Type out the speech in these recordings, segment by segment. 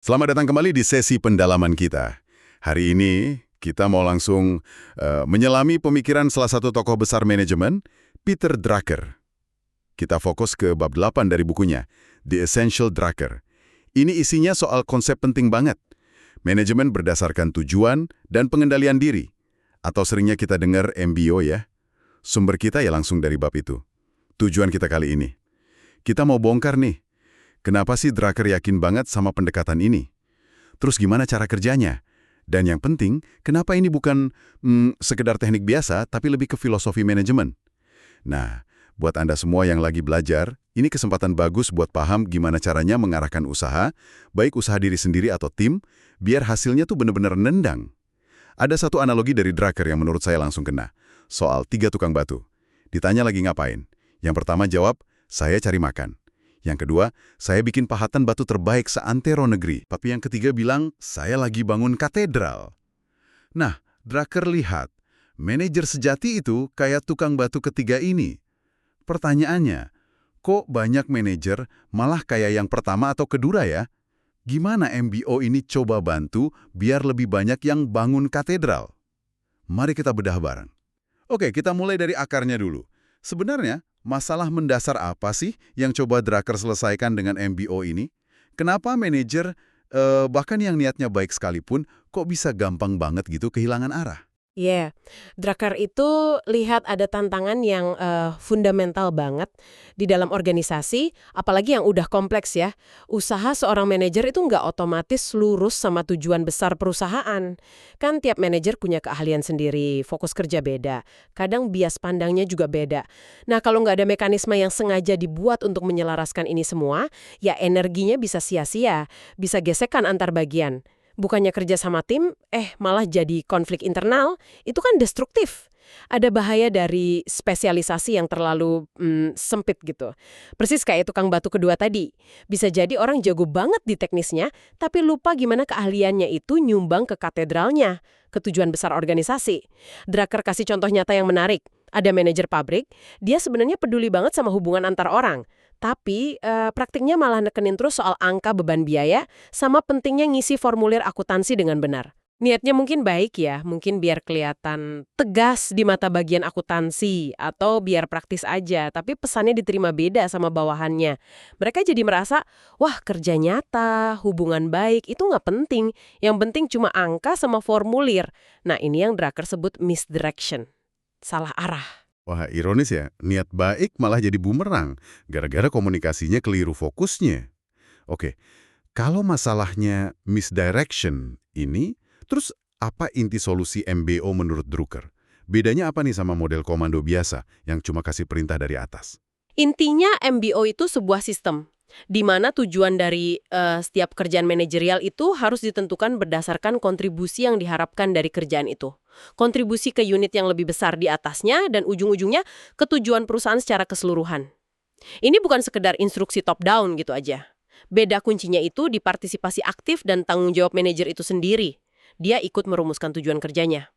Selamat datang kembali di sesi pendalaman kita. Hari ini kita mau langsung menyelami pemikiran salah satu tokoh besar manajemen, Peter Drucker. Kita fokus ke bab 8 dari bukunya, The Essential Drucker. Ini isinya soal konsep penting banget. Manajemen berdasarkan tujuan dan pengendalian diri. Atau seringnya kita dengar MBO ya. Sumber kita ya langsung dari bab itu. Tujuan kita kali ini. Kita mau bongkar nih. Kenapa sih Drucker yakin banget sama pendekatan ini? Terus gimana cara kerjanya? Dan yang penting, kenapa ini bukan sekedar teknik biasa, tapi lebih ke filosofi manajemen? Nah, buat Anda semua yang lagi belajar, ini kesempatan bagus buat paham gimana caranya mengarahkan usaha, baik usaha diri sendiri atau tim, biar hasilnya tuh bener-bener nendang. Ada satu analogi dari Drucker yang menurut saya langsung kena, soal 3 tukang batu. Ditanya lagi ngapain? Yang pertama jawab, saya cari makan. Yang kedua, saya bikin pahatan batu terbaik seantero negeri. Tapi yang ketiga bilang, saya lagi bangun katedral. Nah, Drucker lihat, manajer sejati itu kayak tukang batu ketiga ini. Pertanyaannya, kok banyak manajer malah kayak yang pertama atau kedua ya? Gimana MBO ini coba bantu biar lebih banyak yang bangun katedral? Mari kita bedah bareng. Oke, kita mulai dari akarnya dulu. Sebenarnya, masalah mendasar apa sih yang coba Drucker selesaikan dengan MBO ini? Kenapa manajer, bahkan yang niatnya baik sekalipun, kok bisa gampang banget gitu kehilangan arah? Drucker itu lihat ada tantangan yang fundamental banget di dalam organisasi, apalagi yang udah kompleks ya. Usaha seorang manajer itu nggak otomatis lurus sama tujuan besar perusahaan. Kan tiap manajer punya keahlian sendiri, fokus kerja beda, kadang bias pandangnya juga beda. Nah, kalau nggak ada mekanisme yang sengaja dibuat untuk menyelaraskan ini semua, ya energinya bisa sia-sia, bisa gesekan antar bagian. Bukannya kerja sama tim, malah jadi konflik internal, itu kan destruktif. Ada bahaya dari spesialisasi yang terlalu sempit gitu. Persis kayak tukang batu kedua tadi. Bisa jadi orang jago banget di teknisnya, tapi lupa gimana keahliannya itu nyumbang ke katedralnya, ke tujuan besar organisasi. Drucker kasih contoh nyata yang menarik. Ada manajer pabrik, dia sebenarnya peduli banget sama hubungan antar orang. Tapi praktiknya malah nekenin terus soal angka beban biaya sama pentingnya ngisi formulir akuntansi dengan benar. Niatnya mungkin baik ya, mungkin biar kelihatan tegas di mata bagian akuntansi atau biar praktis aja, tapi pesannya diterima beda sama bawahannya. Mereka jadi merasa, wah kerja nyata, hubungan baik itu nggak penting, yang penting cuma angka sama formulir. Nah ini yang Drucker sebut misdirection, salah arah. Wah, ironis ya, niat baik malah jadi bumerang, gara-gara komunikasinya keliru fokusnya. Oke, kalau masalahnya misdirection ini, terus apa inti solusi MBO menurut Drucker? Bedanya apa nih sama model komando biasa yang cuma kasih perintah dari atas? Intinya MBO itu sebuah sistem, di mana tujuan dari setiap kerjaan manajerial itu harus ditentukan berdasarkan kontribusi yang diharapkan dari kerjaan itu. Kontribusi ke unit yang lebih besar di atasnya dan ujung-ujungnya ke tujuan perusahaan secara keseluruhan. Ini bukan sekedar instruksi top-down gitu aja. Beda kuncinya itu di partisipasi aktif dan tanggung jawab manajer itu sendiri. Dia ikut merumuskan tujuan kerjanya.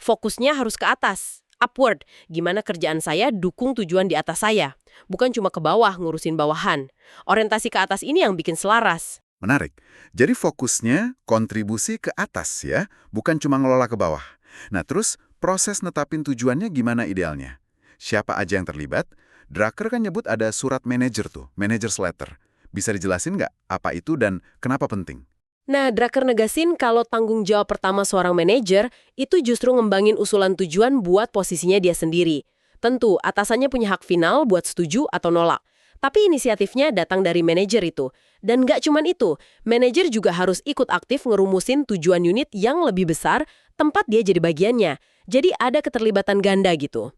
Fokusnya harus ke atas, upward. Gimana kerjaan saya dukung tujuan di atas saya. Bukan cuma ke bawah ngurusin bawahan. Orientasi ke atas ini yang bikin selaras. Menarik. Jadi fokusnya kontribusi ke atas ya, bukan cuma ngelola ke bawah. Nah terus proses netapin tujuannya gimana idealnya? Siapa aja yang terlibat? Drucker kan nyebut ada surat manajer tuh, manager's letter. Bisa dijelasin nggak apa itu dan kenapa penting? Nah, Drucker negasin kalau tanggung jawab pertama seorang manajer itu justru ngembangin usulan tujuan buat posisinya dia sendiri. Tentu, atasannya punya hak final buat setuju atau nolak. Tapi inisiatifnya datang dari manajer itu. Dan nggak cuman itu, manajer juga harus ikut aktif ngerumusin tujuan unit yang lebih besar tempat dia jadi bagiannya. Jadi ada keterlibatan ganda gitu.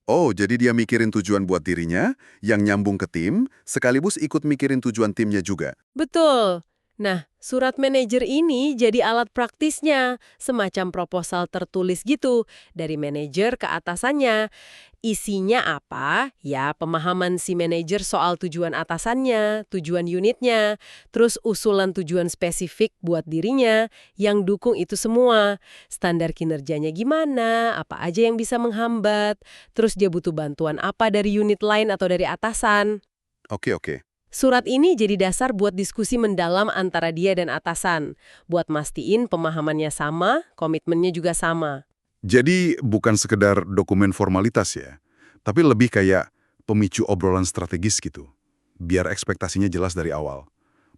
Oh, jadi dia mikirin tujuan buat dirinya, yang nyambung ke tim, sekaligus ikut mikirin tujuan timnya juga. Betul. Nah, surat manajer ini jadi alat praktisnya, semacam proposal tertulis gitu, dari manajer ke atasannya. Isinya apa? Ya, pemahaman si manajer soal tujuan atasannya, tujuan unitnya, terus usulan tujuan spesifik buat dirinya, yang dukung itu semua. Standar kinerjanya gimana, apa aja yang bisa menghambat, terus dia butuh bantuan apa dari unit lain atau dari atasan. Oke. Surat ini jadi dasar buat diskusi mendalam antara dia dan atasan, buat mastiin pemahamannya sama, komitmennya juga sama. Jadi bukan sekedar dokumen formalitas ya, tapi lebih kayak pemicu obrolan strategis gitu. Biar ekspektasinya jelas dari awal.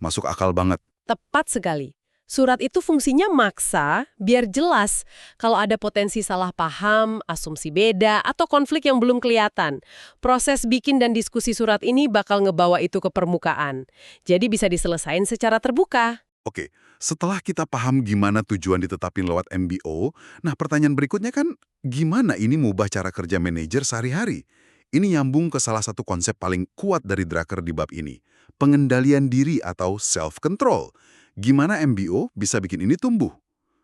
Masuk akal banget. Tepat sekali. Surat itu fungsinya maksa, biar jelas kalau ada potensi salah paham, asumsi beda, atau konflik yang belum kelihatan. Proses bikin dan diskusi surat ini bakal ngebawa itu ke permukaan. Jadi bisa diselesain secara terbuka. Oke, setelah kita paham gimana tujuan ditetapin lewat MBO, nah pertanyaan berikutnya kan, gimana ini mengubah cara kerja manajer sehari-hari? Ini nyambung ke salah satu konsep paling kuat dari Drucker di bab ini, pengendalian diri atau self-control. Gimana MBO bisa bikin ini tumbuh?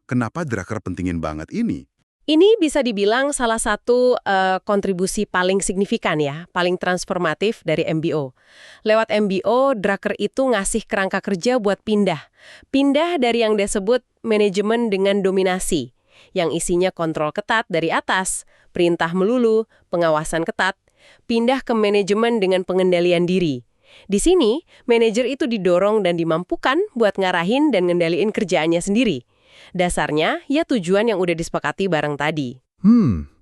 Kenapa Drucker pentingin banget ini? Ini bisa dibilang salah satu kontribusi paling signifikan ya, paling transformatif dari MBO. Lewat MBO, Drucker itu ngasih kerangka kerja buat pindah. Pindah dari yang disebut manajemen dengan dominasi, yang isinya kontrol ketat dari atas, perintah melulu, pengawasan ketat, pindah ke manajemen dengan pengendalian diri. Di sini, manajer itu didorong dan dimampukan buat ngarahin dan ngendaliin kerjaannya sendiri. Dasarnya, ya tujuan yang udah disepakati bareng tadi.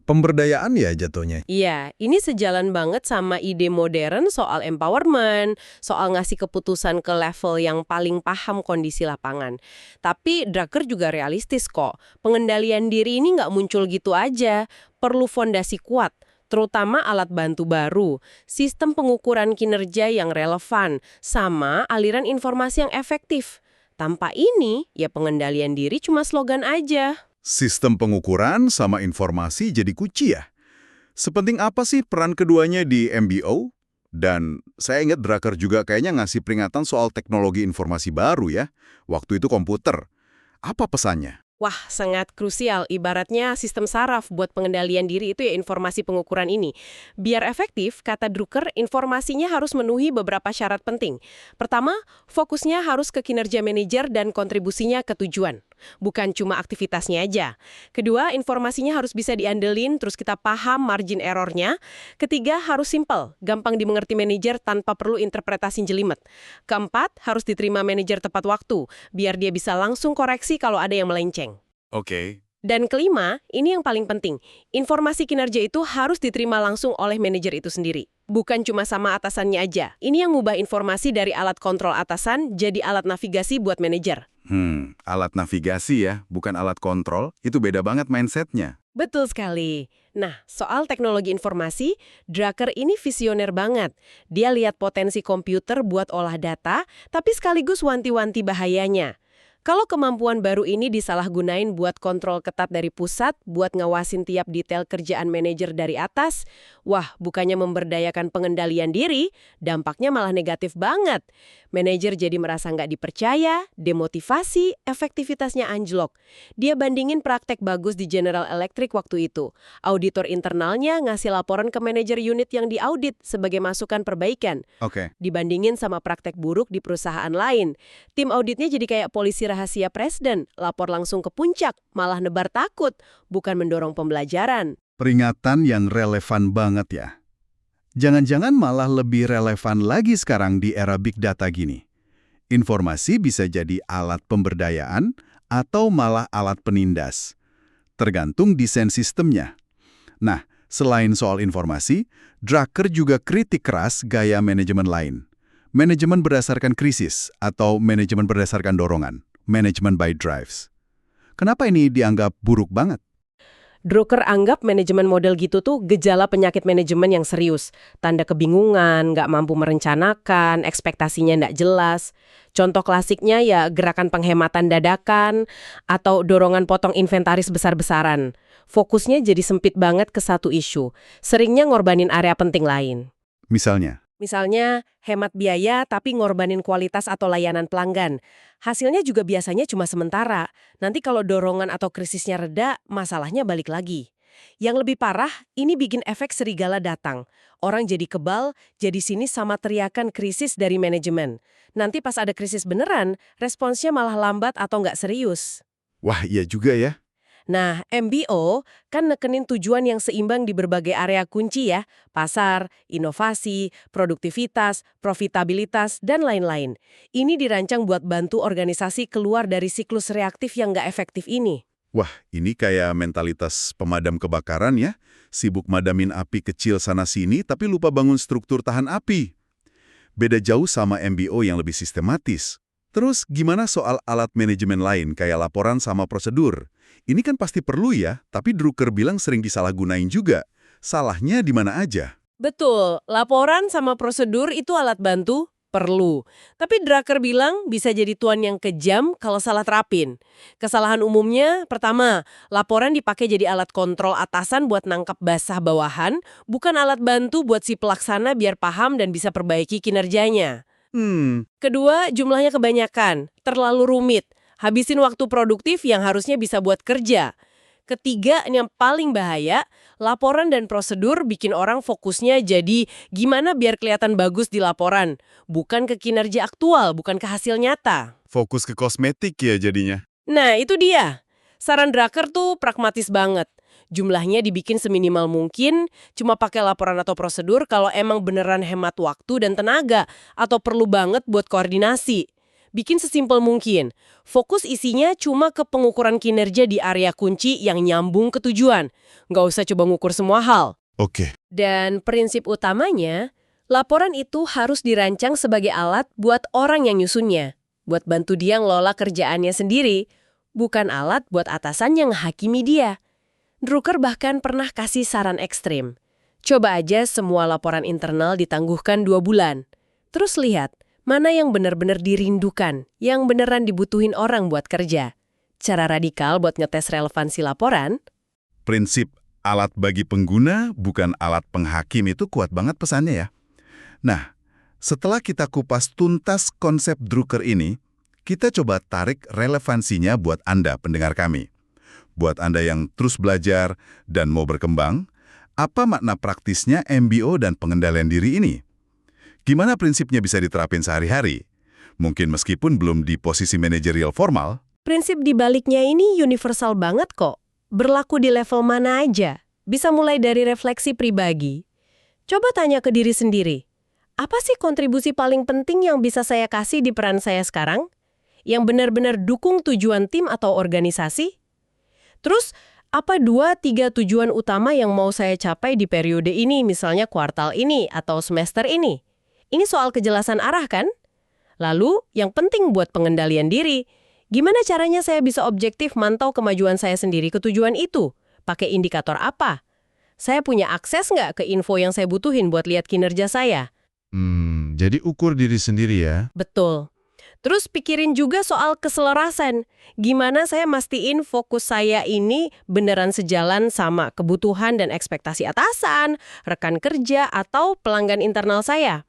Pemberdayaan ya jatuhnya. Iya, ini sejalan banget sama ide modern soal empowerment, soal ngasih keputusan ke level yang paling paham kondisi lapangan. Tapi Drucker juga realistis kok. Pengendalian diri ini nggak muncul gitu aja. Perlu fondasi kuat, terutama alat bantu baru, sistem pengukuran kinerja yang relevan, sama aliran informasi yang efektif. Tanpa ini, ya pengendalian diri cuma slogan aja. Sistem pengukuran sama informasi jadi kunci ya? Sepenting apa sih peran keduanya di MBO? Dan saya ingat Drucker juga kayaknya ngasih peringatan soal teknologi informasi baru ya, waktu itu komputer. Apa pesannya? Wah, sangat krusial. Ibaratnya sistem saraf buat pengendalian diri itu ya informasi pengukuran ini. Biar efektif, kata Drucker, informasinya harus memenuhi beberapa syarat penting. Pertama, fokusnya harus ke kinerja manajer dan kontribusinya ke tujuan. Bukan cuma aktivitasnya aja. Kedua, informasinya harus bisa diandelin, terus kita paham margin errornya. Ketiga, harus simple, gampang dimengerti manajer tanpa perlu interpretasi jelimet. Keempat, harus diterima manajer tepat waktu, biar dia bisa langsung koreksi kalau ada yang melenceng. Oke. Dan kelima, ini yang paling penting, informasi kinerja itu harus diterima langsung oleh manajer itu sendiri. Bukan cuma sama atasannya aja. Ini yang ngubah informasi dari alat kontrol atasan jadi alat navigasi buat manajer. Alat navigasi ya, bukan alat kontrol, itu beda banget mindsetnya. Betul sekali. Nah, soal teknologi informasi, Drucker ini visioner banget. Dia lihat potensi komputer buat olah data, tapi sekaligus wanti-wanti bahayanya. Kalau kemampuan baru ini disalahgunain buat kontrol ketat dari pusat, buat ngawasin tiap detail kerjaan manajer dari atas, wah, bukannya memberdayakan pengendalian diri, dampaknya malah negatif banget. Manajer jadi merasa nggak dipercaya, demotivasi, efektivitasnya anjlok. Dia bandingin praktek bagus di General Electric waktu itu. Auditor internalnya ngasih laporan ke manajer unit yang diaudit sebagai masukan perbaikan. Oke. Dibandingin sama praktek buruk di perusahaan lain. Tim auditnya jadi kayak polisi rahasia presiden, lapor langsung ke puncak, malah nebar takut, bukan mendorong pembelajaran. Peringatan yang relevan banget ya. Jangan-jangan malah lebih relevan lagi sekarang di era big data gini. Informasi bisa jadi alat pemberdayaan atau malah alat penindas. Tergantung desain sistemnya. Nah, selain soal informasi, Drucker juga kritik keras gaya manajemen lain. Manajemen berdasarkan krisis atau manajemen berdasarkan dorongan. Management by drives. Kenapa ini dianggap buruk banget? Drucker anggap manajemen model gitu tuh gejala penyakit manajemen yang serius. Tanda kebingungan, nggak mampu merencanakan, ekspektasinya nggak jelas. Contoh klasiknya ya gerakan penghematan dadakan atau dorongan potong inventaris besar-besaran. Fokusnya jadi sempit banget ke satu isu. Seringnya ngorbanin area penting lain. Misalnya, hemat biaya tapi ngorbanin kualitas atau layanan pelanggan. Hasilnya juga biasanya cuma sementara. Nanti kalau dorongan atau krisisnya reda, masalahnya balik lagi. Yang lebih parah, ini bikin efek serigala datang. Orang jadi kebal, jadi sinis sama teriakan krisis dari manajemen. Nanti pas ada krisis beneran, responsnya malah lambat atau nggak serius. Wah, iya juga ya. Nah, MBO kan nekenin tujuan yang seimbang di berbagai area kunci ya, pasar, inovasi, produktivitas, profitabilitas, dan lain-lain. Ini dirancang buat bantu organisasi keluar dari siklus reaktif yang nggak efektif ini. Wah, ini kayak mentalitas pemadam kebakaran ya. Sibuk madamin api kecil sana-sini tapi lupa bangun struktur tahan api. Beda jauh sama MBO yang lebih sistematis. Terus gimana soal alat manajemen lain kayak laporan sama prosedur? Ini kan pasti perlu ya, tapi Drucker bilang sering disalahgunain juga. Salahnya di mana aja? Betul, laporan sama prosedur itu alat bantu, perlu. Tapi Drucker bilang bisa jadi tuan yang kejam kalau salah terapin. Kesalahan umumnya, pertama, laporan dipakai jadi alat kontrol atasan buat nangkap basah bawahan, bukan alat bantu buat si pelaksana biar paham dan bisa perbaiki kinerjanya. Kedua, jumlahnya kebanyakan, terlalu rumit, habisin waktu produktif yang harusnya bisa buat kerja. Ketiga, yang paling bahaya, laporan dan prosedur bikin orang fokusnya jadi gimana biar kelihatan bagus di laporan, bukan ke kinerja aktual, bukan ke hasil nyata. Fokus ke kosmetik ya jadinya. Nah, itu dia. Saran Drucker tuh pragmatis banget. Jumlahnya dibikin seminimal mungkin, cuma pakai laporan atau prosedur kalau emang beneran hemat waktu dan tenaga, atau perlu banget buat koordinasi. Bikin sesimpel mungkin. Fokus isinya cuma ke pengukuran kinerja di area kunci yang nyambung ke tujuan. Nggak usah coba ngukur semua hal. Oke. Dan prinsip utamanya, laporan itu harus dirancang sebagai alat buat orang yang nyusunnya. Buat bantu dia ngelola kerjaannya sendiri, bukan alat buat atasan yang menghakimi dia. Drucker bahkan pernah kasih saran ekstrim. Coba aja semua laporan internal ditangguhkan 2 bulan. Terus lihat, mana yang benar-benar dirindukan, yang beneran dibutuhin orang buat kerja. Cara radikal buat ngetes relevansi laporan. Prinsip alat bagi pengguna, bukan alat penghakim itu kuat banget pesannya ya. Nah, setelah kita kupas tuntas konsep Drucker ini, kita coba tarik relevansinya buat Anda, pendengar kami. Buat Anda yang terus belajar dan mau berkembang, apa makna praktisnya MBO dan pengendalian diri ini? Gimana prinsipnya bisa diterapin sehari-hari? Mungkin meskipun belum di posisi manajerial formal. Prinsip di baliknya ini universal banget kok. Berlaku di level mana aja. Bisa mulai dari refleksi pribadi. Coba tanya ke diri sendiri. Apa sih kontribusi paling penting yang bisa saya kasih di peran saya sekarang? Yang benar-benar dukung tujuan tim atau organisasi? Terus, apa 2-3 tujuan utama yang mau saya capai di periode ini, misalnya kuartal ini atau semester ini? Ini soal kejelasan arah kan? Lalu, yang penting buat pengendalian diri, gimana caranya saya bisa objektif mantau kemajuan saya sendiri ke tujuan itu? Pakai indikator apa? Saya punya akses nggak ke info yang saya butuhin buat lihat kinerja saya? Jadi ukur diri sendiri ya. Betul. Terus pikirin juga soal keselarasan. Gimana saya mastiin fokus saya ini beneran sejalan sama kebutuhan dan ekspektasi atasan, rekan kerja, atau pelanggan internal saya.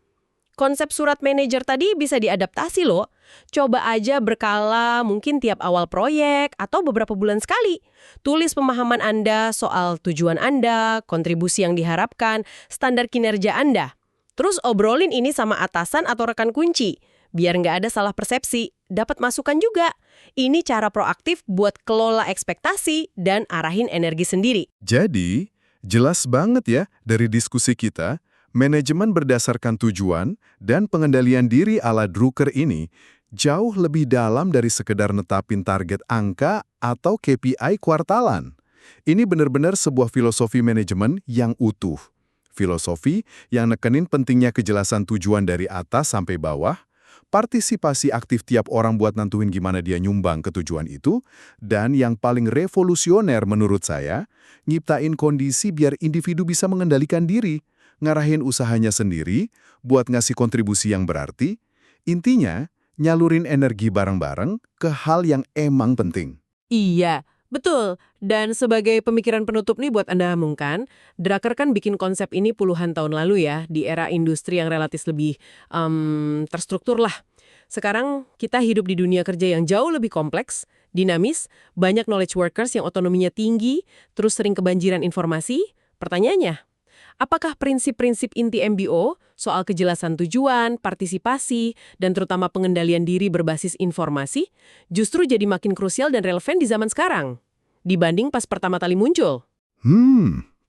Konsep surat manajer tadi bisa diadaptasi loh. Coba aja berkala mungkin tiap awal proyek atau beberapa bulan sekali. Tulis pemahaman Anda soal tujuan Anda, kontribusi yang diharapkan, standar kinerja Anda. Terus obrolin ini sama atasan atau rekan kunci. Biar nggak ada salah persepsi, dapat masukan juga. Ini cara proaktif buat kelola ekspektasi dan arahin energi sendiri. Jadi, jelas banget ya dari diskusi kita, manajemen berdasarkan tujuan dan pengendalian diri ala Drucker ini jauh lebih dalam dari sekedar netapin target angka atau KPI kuartalan. Ini benar-benar sebuah filosofi manajemen yang utuh. Filosofi yang nekenin pentingnya kejelasan tujuan dari atas sampai bawah, partisipasi aktif tiap orang buat nentuin gimana dia nyumbang ke tujuan itu, dan yang paling revolusioner menurut saya, nyiptain kondisi biar individu bisa mengendalikan diri, ngarahin usahanya sendiri, buat ngasih kontribusi yang berarti, intinya nyalurin energi bareng-bareng ke hal yang emang penting. Iya, betul. Dan sebagai pemikiran penutup nih buat Anda Hamungkan, Drucker kan bikin konsep ini puluhan tahun lalu ya, di era industri yang relatif lebih terstruktur lah. Sekarang kita hidup di dunia kerja yang jauh lebih kompleks, dinamis, banyak knowledge workers yang otonominya tinggi, terus sering kebanjiran informasi. Pertanyaannya, apakah prinsip-prinsip inti MBO soal kejelasan tujuan, partisipasi, dan terutama pengendalian diri berbasis informasi justru jadi makin krusial dan relevan di zaman sekarang? dibanding pas pertama kali muncul?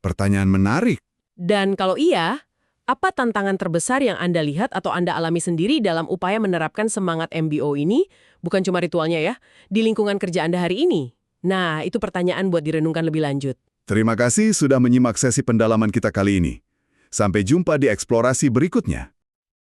Pertanyaan menarik. Dan kalau iya, apa tantangan terbesar yang Anda lihat atau Anda alami sendiri dalam upaya menerapkan semangat MBO ini, bukan cuma ritualnya ya, di lingkungan kerja Anda hari ini? Nah, itu pertanyaan buat direnungkan lebih lanjut. Terima kasih sudah menyimak sesi pendalaman kita kali ini. Sampai jumpa di eksplorasi berikutnya.